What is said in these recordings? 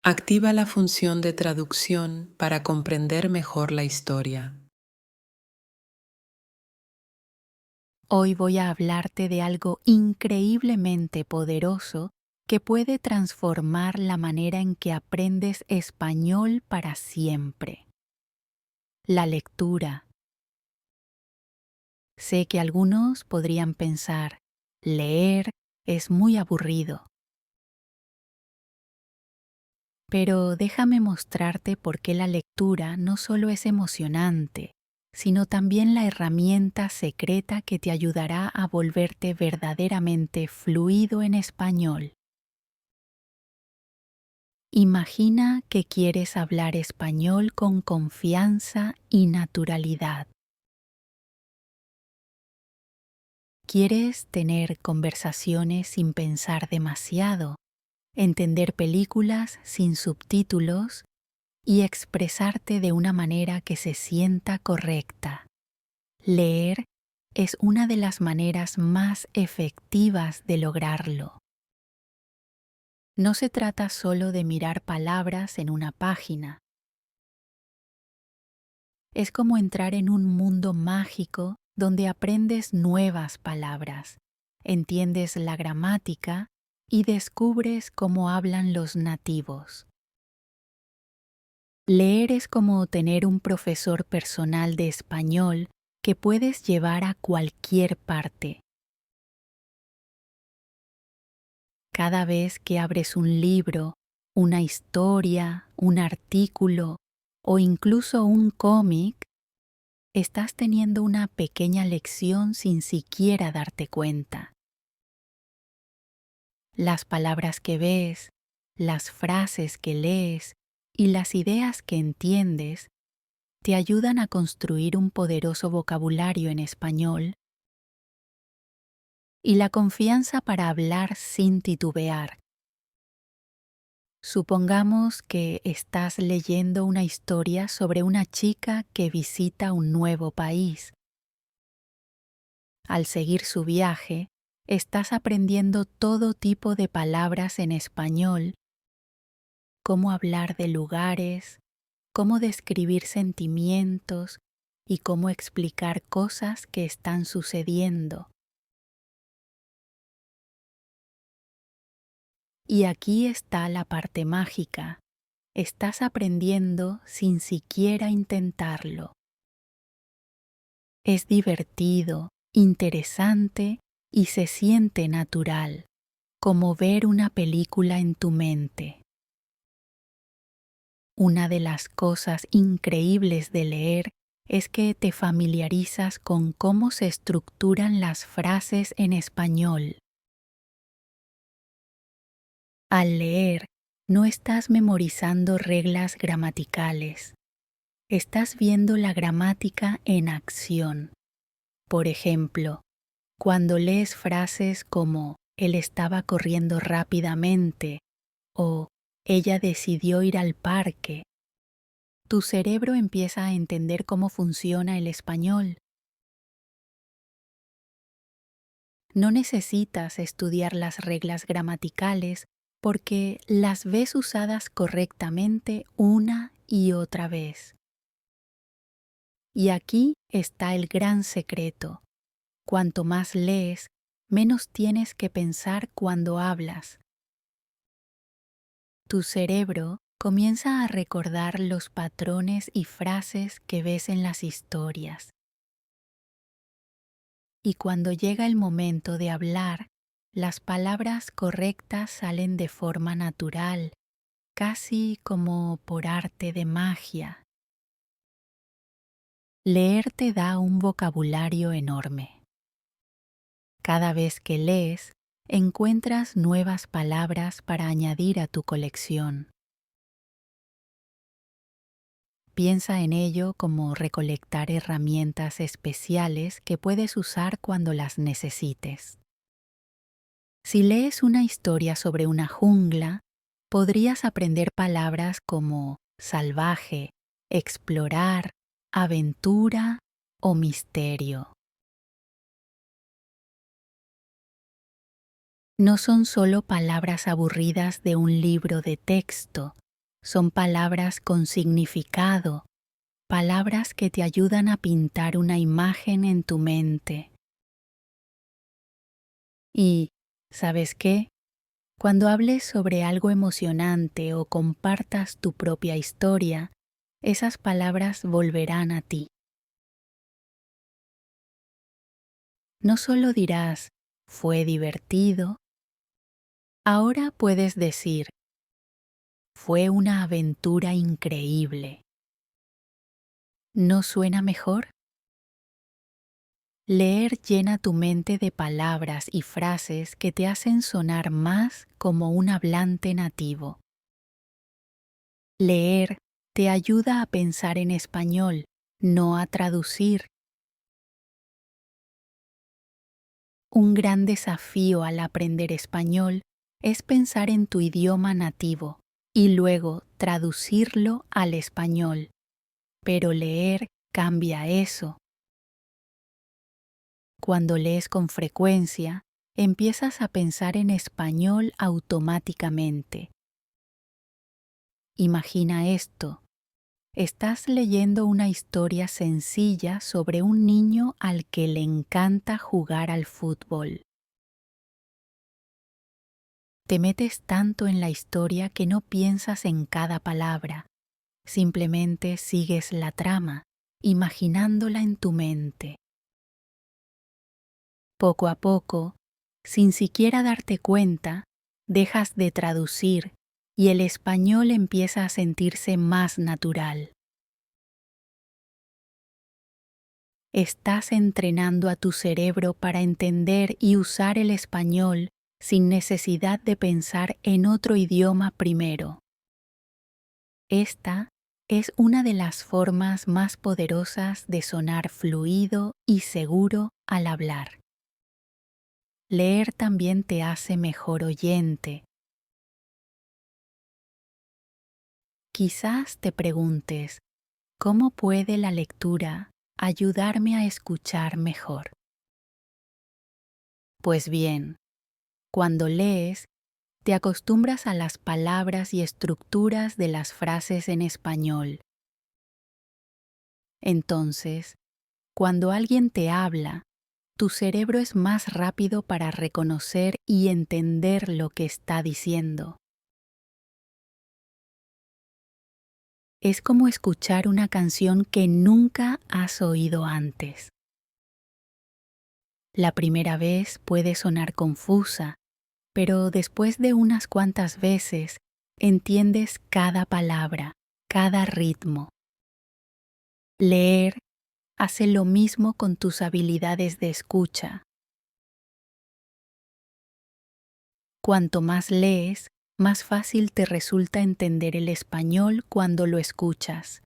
Activa la función de traducción para comprender mejor la historia. Hoy voy a hablarte de algo increíblemente poderoso que puede transformar la manera en que aprendes español para siempre. La lectura. Sé que algunos podrían pensar, leer es muy aburrido. Pero déjame mostrarte por qué la lectura no solo es emocionante, sino también la herramienta secreta que te ayudará a volverte verdaderamente fluido en español. Imagina que quieres hablar español con confianza y naturalidad. Quieres tener conversaciones sin pensar demasiado, entender películas sin subtítulos y expresarte de una manera que se sienta correcta. Leer es una de las maneras más efectivas de lograrlo. No se trata solo de mirar palabras en una página. Es como entrar en un mundo mágico donde aprendes nuevas palabras, entiendes la gramática y descubres cómo hablan los nativos. Leer es como tener un profesor personal de español que puedes llevar a cualquier parte. Cada vez que abres un libro, una historia, un artículo o incluso un cómic, estás teniendo una pequeña lección sin siquiera darte cuenta. Las palabras que ves, las frases que lees y las ideas que entiendes te ayudan a construir un poderoso vocabulario en español y la confianza para hablar sin titubear. Supongamos que estás leyendo una historia sobre una chica que visita un nuevo país. Al seguir su viaje, estás aprendiendo todo tipo de palabras en español, cómo hablar de lugares, cómo describir sentimientos y cómo explicar cosas que están sucediendo. Y aquí está la parte mágica. Estás aprendiendo sin siquiera intentarlo. Es divertido, interesante y se siente natural, como ver una película en tu mente. Una de las cosas increíbles de leer es que te familiarizas con cómo se estructuran las frases en español. Al leer, no estás memorizando reglas gramaticales. Estás viendo la gramática en acción. Por ejemplo, cuando lees frases como él estaba corriendo rápidamente o ella decidió ir al parque, tu cerebro empieza a entender cómo funciona el español. No necesitas estudiar las reglas gramaticales porque las ves usadas correctamente una y otra vez. Y aquí está el gran secreto. Cuanto más lees, menos tienes que pensar cuando hablas. Tu cerebro comienza a recordar los patrones y frases que ves en las historias. Y cuando llega el momento de hablar, las palabras correctas salen de forma natural, casi como por arte de magia. Leer te da un vocabulario enorme. Cada vez que lees, encuentras nuevas palabras para añadir a tu colección. Piensa en ello como recolectar herramientas especiales que puedes usar cuando las necesites. Si lees una historia sobre una jungla, podrías aprender palabras como salvaje, explorar, aventura o misterio. No son solo palabras aburridas de un libro de texto, Son palabras con significado, palabras que te ayudan a pintar una imagen en tu mente. Y, ¿sabes qué? Cuando hables sobre algo emocionante o compartas tu propia historia, esas palabras volverán a ti. No solo dirás, fue divertido, ahora puedes decir, fue una aventura increíble. ¿No suena mejor? Leer llena tu mente de palabras y frases que te hacen sonar más como un hablante nativo. Leer te ayuda a pensar en español, no a traducir. Un gran desafío al aprender español es pensar en tu idioma nativo y luego traducirlo al español. Pero leer cambia eso. Cuando lees con frecuencia, empiezas a pensar en español automáticamente. Imagina esto. Estás leyendo una historia sencilla sobre un niño al que le encanta jugar al fútbol. Te metes tanto en la historia que no piensas en cada palabra. Simplemente sigues la trama, imaginándola en tu mente. Poco a poco, sin siquiera darte cuenta, dejas de traducir y el español empieza a sentirse más natural. Estás entrenando a tu cerebro para entender y usar el español sin necesidad de pensar en otro idioma primero. Esta es una de las formas más poderosas de sonar fluido y seguro al hablar. Leer también te hace mejor oyente. Quizás te preguntes, ¿cómo puede la lectura ayudarme a escuchar mejor? Pues bien, cuando lees, te acostumbras a las palabras y estructuras de las frases en español. Entonces, cuando alguien te habla, tu cerebro es más rápido para reconocer y entender lo que está diciendo. Es como escuchar una canción que nunca has oído antes. La primera vez puede sonar confusa, pero después de unas cuantas veces entiendes cada palabra, cada ritmo. Leer hace lo mismo con tus habilidades de escucha. Cuanto más lees, más fácil te resulta entender el español cuando lo escuchas,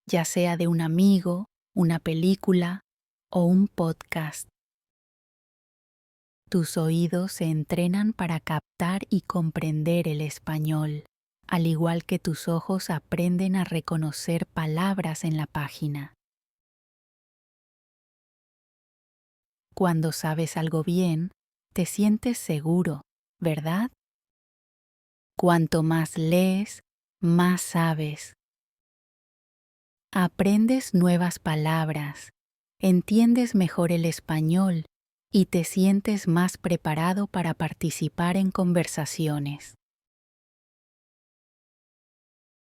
ya sea de un amigo, una película o un podcast. Tus oídos se entrenan para captar y comprender el español, al igual que tus ojos aprenden a reconocer palabras en la página. Cuando sabes algo bien, te sientes seguro, ¿verdad? Cuanto más lees, más sabes. Aprendes nuevas palabras, entiendes mejor el español y te sientes más preparado para participar en conversaciones.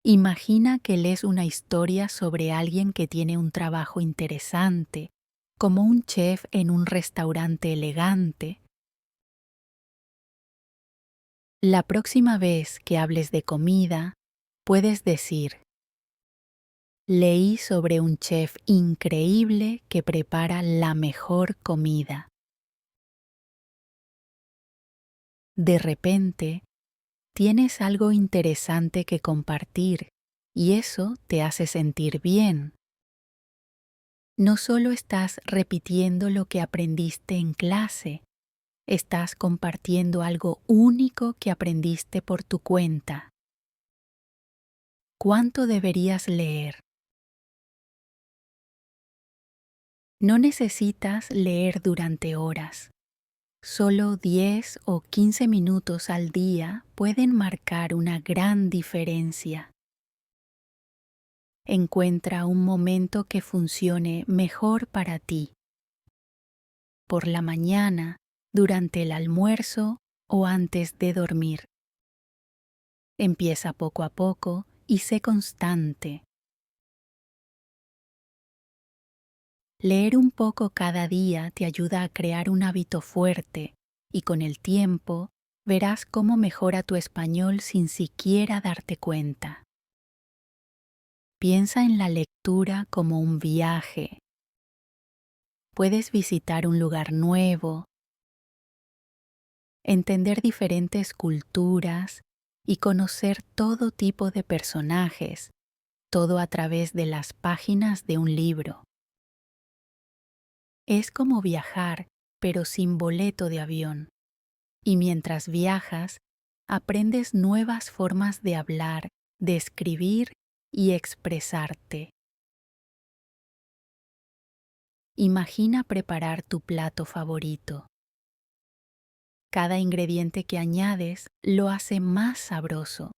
Imagina que lees una historia sobre alguien que tiene un trabajo interesante, como un chef en un restaurante elegante. La próxima vez que hables de comida, puedes decir, leí sobre un chef increíble que prepara la mejor comida. De repente, tienes algo interesante que compartir y eso te hace sentir bien. No solo estás repitiendo lo que aprendiste en clase, estás compartiendo algo único que aprendiste por tu cuenta. ¿Cuánto deberías leer? No necesitas leer durante horas. Solo 10 o 15 minutos al día pueden marcar una gran diferencia. encuentra un momento que funcione mejor para ti. Por la mañana, durante el almuerzo o antes de dormir. Empieza poco a poco y sé constante. Leer un poco cada día te ayuda a crear un hábito fuerte y con el tiempo verás cómo mejora tu español sin siquiera darte cuenta. Piensa en la lectura como un viaje. Puedes visitar un lugar nuevo, entender diferentes culturas y conocer todo tipo de personajes, todo a través de las páginas de un libro. Es como viajar, pero sin boleto de avión. Y mientras viajas, aprendes nuevas formas de hablar, de escribir y expresarte. Imagina preparar tu plato favorito. Cada ingrediente que añades lo hace más sabroso.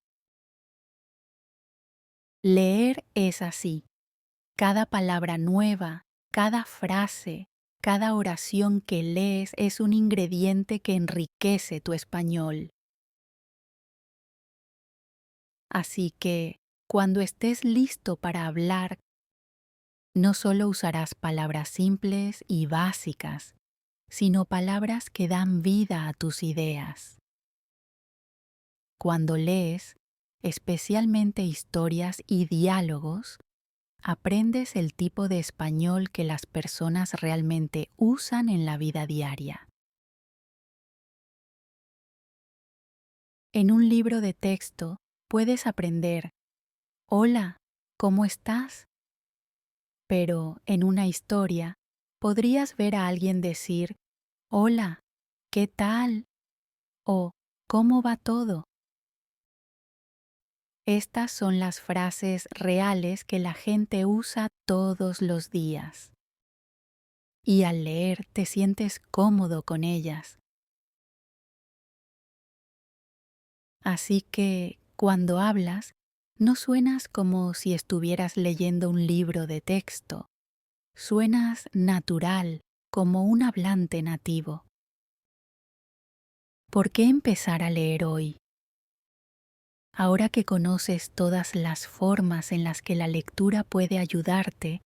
Leer es así. Cada palabra nueva, cada frase, cada oración que lees es un ingrediente que enriquece tu español. Así que, cuando estés listo para hablar, no solo usarás palabras simples y básicas, sino palabras que dan vida a tus ideas. Cuando lees, especialmente historias y diálogos, aprendes el tipo de español que las personas realmente usan en la vida diaria. En un libro de texto puedes aprender, hola, ¿cómo estás? Pero en una historia podrías ver a alguien decir, hola, ¿qué tal? O ¿cómo va todo? Estas son las frases reales que la gente usa todos los días. Y al leer te sientes cómodo con ellas. Así que, cuando hablas, no suenas como si estuvieras leyendo un libro de texto. Suenas natural, como un hablante nativo. ¿Por qué empezar a leer hoy? Ahora que conoces todas las formas en las que la lectura puede ayudarte,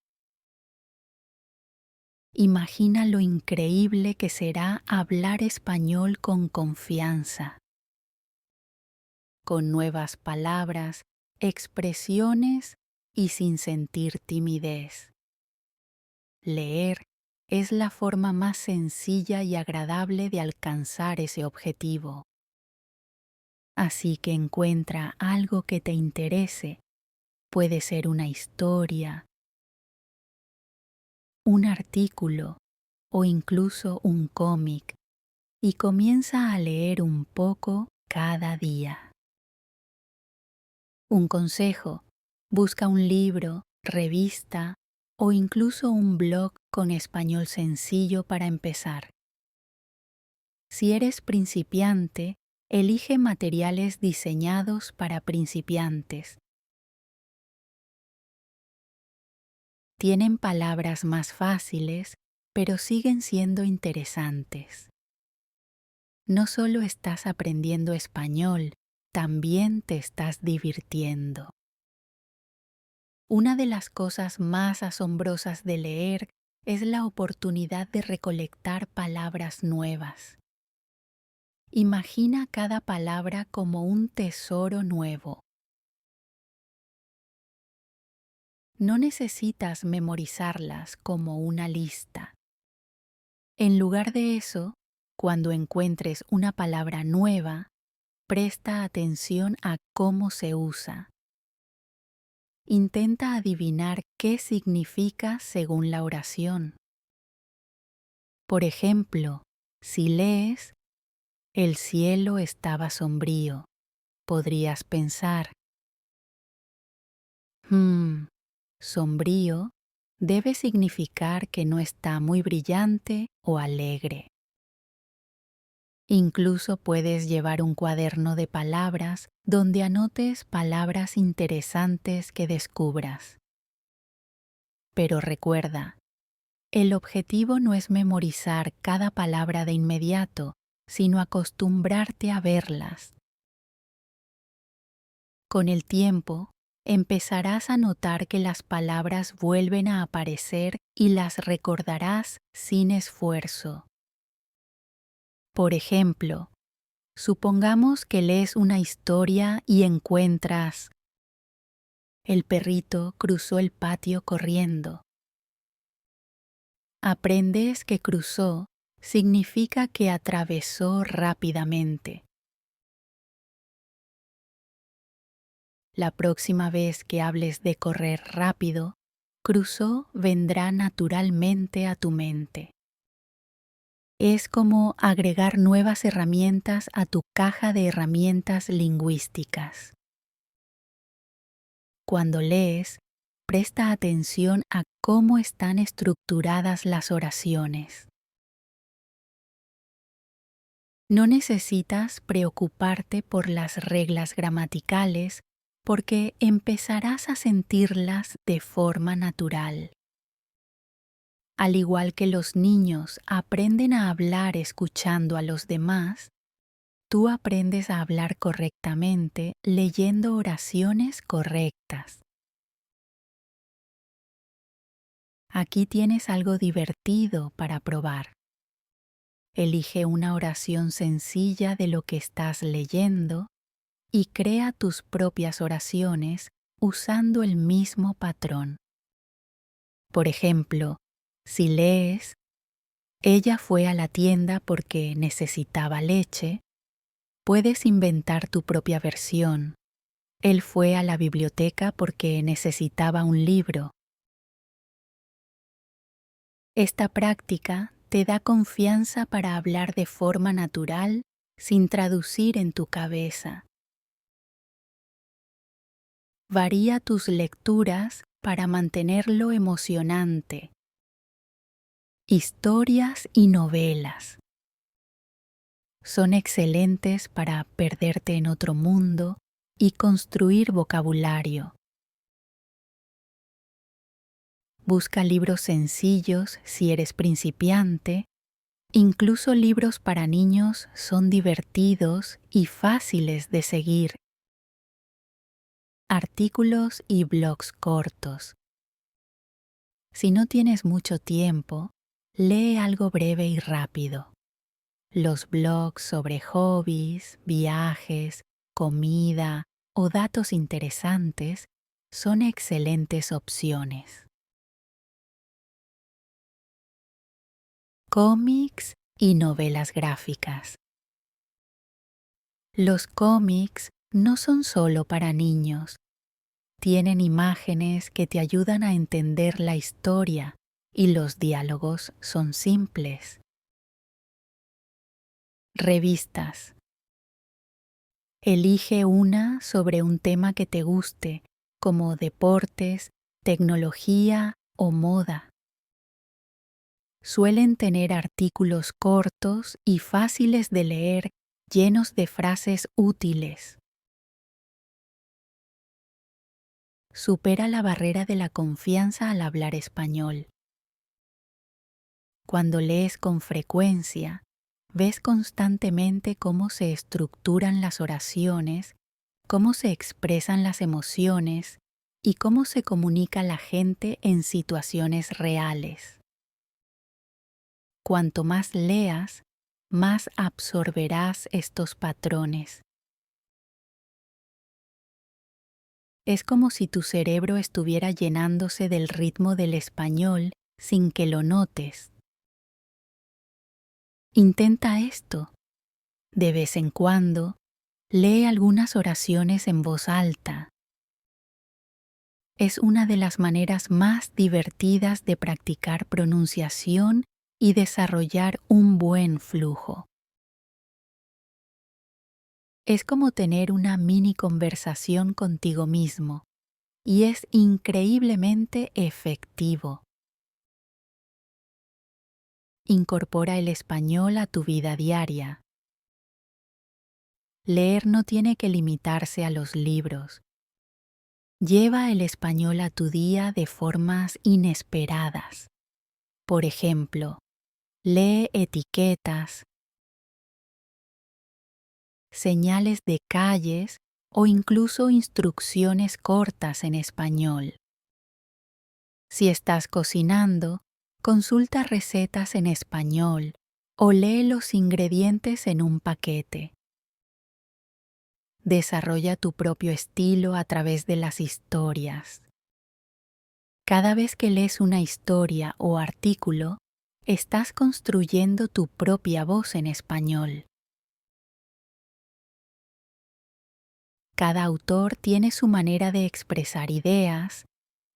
imagina lo increíble que será hablar español con confianza, con nuevas palabras, expresiones y sin sentir timidez. Leer es la forma más sencilla y agradable de alcanzar ese objetivo. Así que encuentra algo que te interese. Puede ser una historia, un artículo o incluso un cómic y comienza a leer un poco cada día. Un consejo: busca un libro, revista o incluso un blog con español sencillo para empezar. Si eres principiante, elige materiales diseñados para principiantes. Tienen palabras más fáciles, pero siguen siendo interesantes. No solo estás aprendiendo español, también te estás divirtiendo. Una de las cosas más asombrosas de leer es la oportunidad de recolectar palabras nuevas. Imagina cada palabra como un tesoro nuevo. No necesitas memorizarlas como una lista. En lugar de eso, cuando encuentres una palabra nueva, presta atención a cómo se usa. Intenta adivinar qué significa según la oración. Por ejemplo, si lees, el cielo estaba sombrío, podrías pensar, sombrío debe significar que no está muy brillante o alegre. Incluso puedes llevar un cuaderno de palabras donde anotes palabras interesantes que descubras. Pero recuerda, el objetivo no es memorizar cada palabra de inmediato, sino acostumbrarte a verlas. Con el tiempo, empezarás a notar que las palabras vuelven a aparecer y las recordarás sin esfuerzo. Por ejemplo, supongamos que lees una historia y encuentras: el perrito cruzó el patio corriendo. Aprendes que cruzó significa que atravesó rápidamente. La próxima vez que hables de correr rápido, cruzó vendrá naturalmente a tu mente. Es como agregar nuevas herramientas a tu caja de herramientas lingüísticas. Cuando lees, presta atención a cómo están estructuradas las oraciones. No necesitas preocuparte por las reglas gramaticales porque empezarás a sentirlas de forma natural. Al igual que los niños aprenden a hablar escuchando a los demás, tú aprendes a hablar correctamente leyendo oraciones correctas. Aquí tienes algo divertido para probar. Elige una oración sencilla de lo que estás leyendo y crea tus propias oraciones usando el mismo patrón. Por ejemplo, si lees: ella fue a la tienda porque necesitaba leche, puedes inventar tu propia versión: él fue a la biblioteca porque necesitaba un libro. Esta práctica te da confianza para hablar de forma natural sin traducir en tu cabeza. Varía tus lecturas para mantenerlo emocionante. Historias y novelas son excelentes para perderte en otro mundo y construir vocabulario. Busca libros sencillos si eres principiante. Incluso libros para niños son divertidos y fáciles de seguir. Artículos y blogs cortos. Si no tienes mucho tiempo, lee algo breve y rápido. Los blogs sobre hobbies, viajes, comida o datos interesantes son excelentes opciones. Cómics y novelas gráficas. Los cómics no son solo para niños. Tienen imágenes que te ayudan a entender la historia y los diálogos son simples. Revistas. Elige una sobre un tema que te guste, como deportes, tecnología o moda. Suelen tener artículos cortos y fáciles de leer, llenos de frases útiles. Supera la barrera de la confianza al hablar español. Cuando lees con frecuencia, ves constantemente cómo se estructuran las oraciones, cómo se expresan las emociones y cómo se comunica la gente en situaciones reales. Cuanto más leas, más absorberás estos patrones. Es como si tu cerebro estuviera llenándose del ritmo del español sin que lo notes. Intenta esto. De vez en cuando, lee algunas oraciones en voz alta. Es una de las maneras más divertidas de practicar pronunciación y desarrollar un buen flujo. Es como tener una mini conversación contigo mismo y es increíblemente efectivo. Incorpora el español a tu vida diaria. Leer no tiene que limitarse a los libros. Lleva el español a tu día de formas inesperadas. Por ejemplo, lee etiquetas, señales de calles o incluso instrucciones cortas en español. Si estás cocinando, consulta recetas en español o lee los ingredientes en un paquete. Desarrolla tu propio estilo a través de las historias. Cada vez que lees una historia o artículo, estás construyendo tu propia voz en español. Cada autor tiene su manera de expresar ideas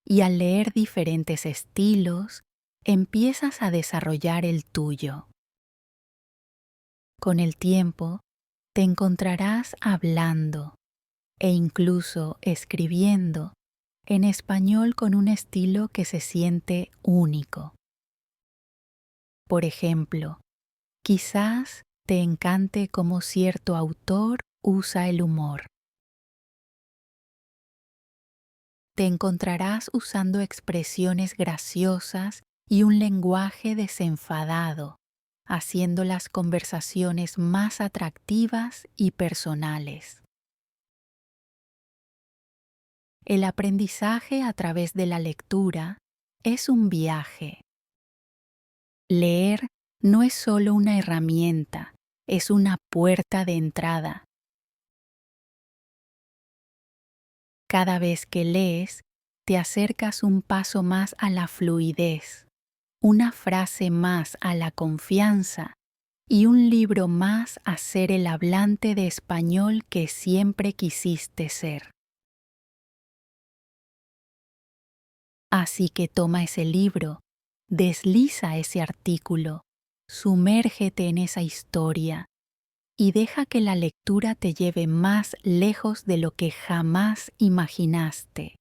y al leer diferentes estilos, empiezas a desarrollar el tuyo. Con el tiempo, te encontrarás hablando e incluso escribiendo en español con un estilo que se siente único. Por ejemplo, quizás te encante cómo cierto autor usa el humor. Te encontrarás usando expresiones graciosas y un lenguaje desenfadado, haciendo las conversaciones más atractivas y personales. El aprendizaje a través de la lectura es un viaje. Leer no es solo una herramienta, es una puerta de entrada. Cada vez que lees, te acercas un paso más a la fluidez, una frase más a la confianza y un libro más a ser el hablante de español que siempre quisiste ser. Así que toma ese libro, desliza ese artículo, sumérgete en esa historia y deja que la lectura te lleve más lejos de lo que jamás imaginaste.